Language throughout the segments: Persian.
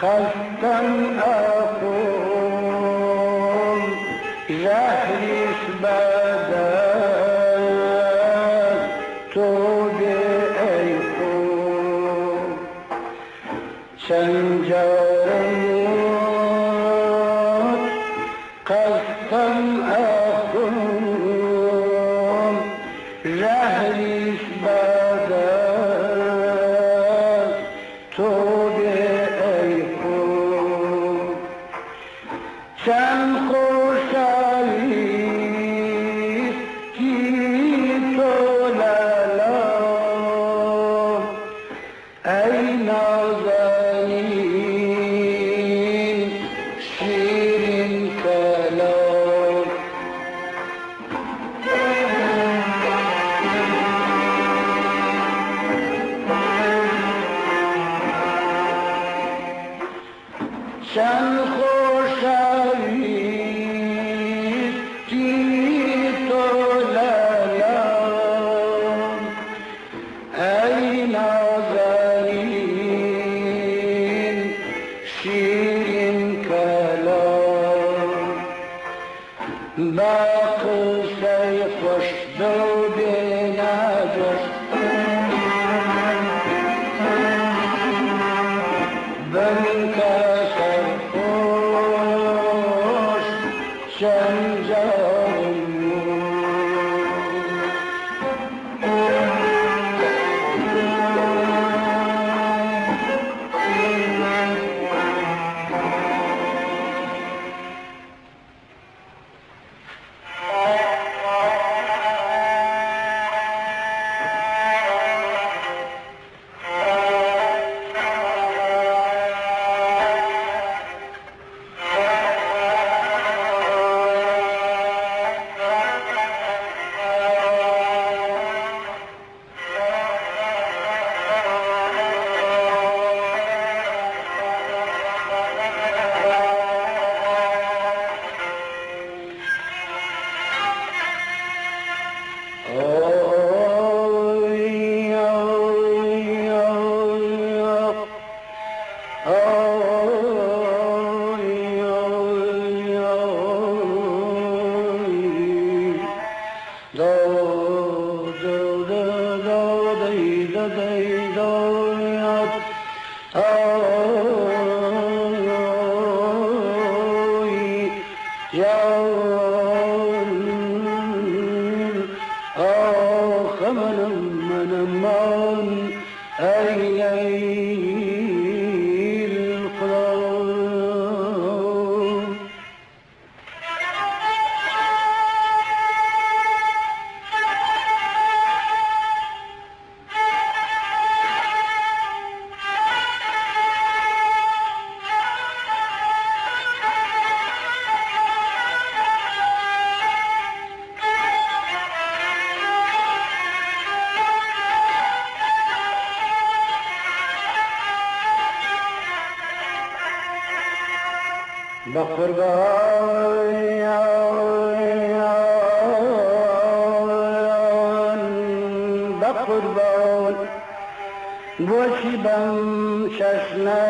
قصدم أقول زهرش بدل توبه ای خود سنجارم قصدم أقول زهرش بدل توبه sen خوشایی کی تو لالا ای نازنین شیرین کلام sen باقصي خوش دو بنادر بنكسر خوش شنجار بقربان بوشي بم ششنا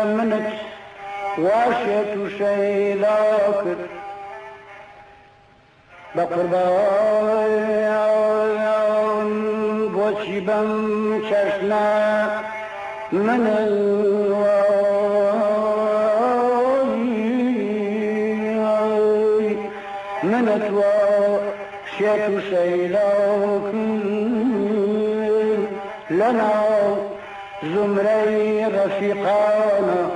منك واشيت شيلاك بقربان بوشي بم ششنا من منت واشيت شيلاك لنا زمري رفيقانا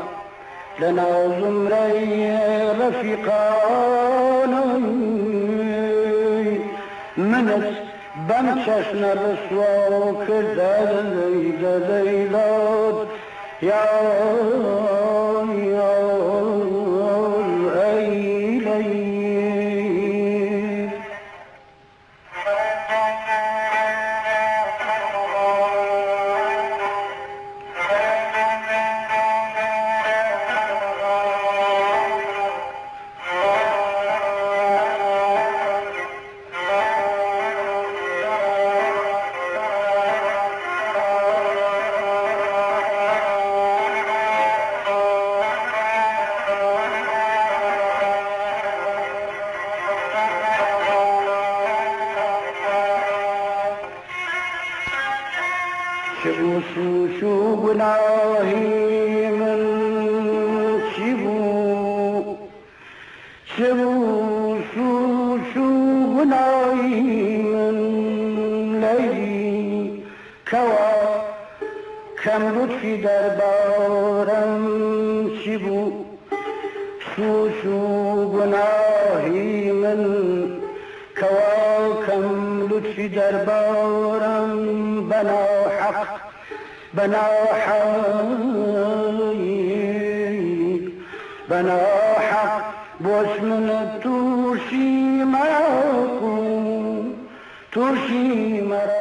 لنا زمري رفيقانا منت بمششنا رسوك دليلات يا شبو سوشو گناهی من شبو سوشو گناهی من لیلی کوا کم لطفی دربارم شبو سوشو گناهی من کوا کم لطفی دربارم بنا حق بنا حق بوش من توشی مرا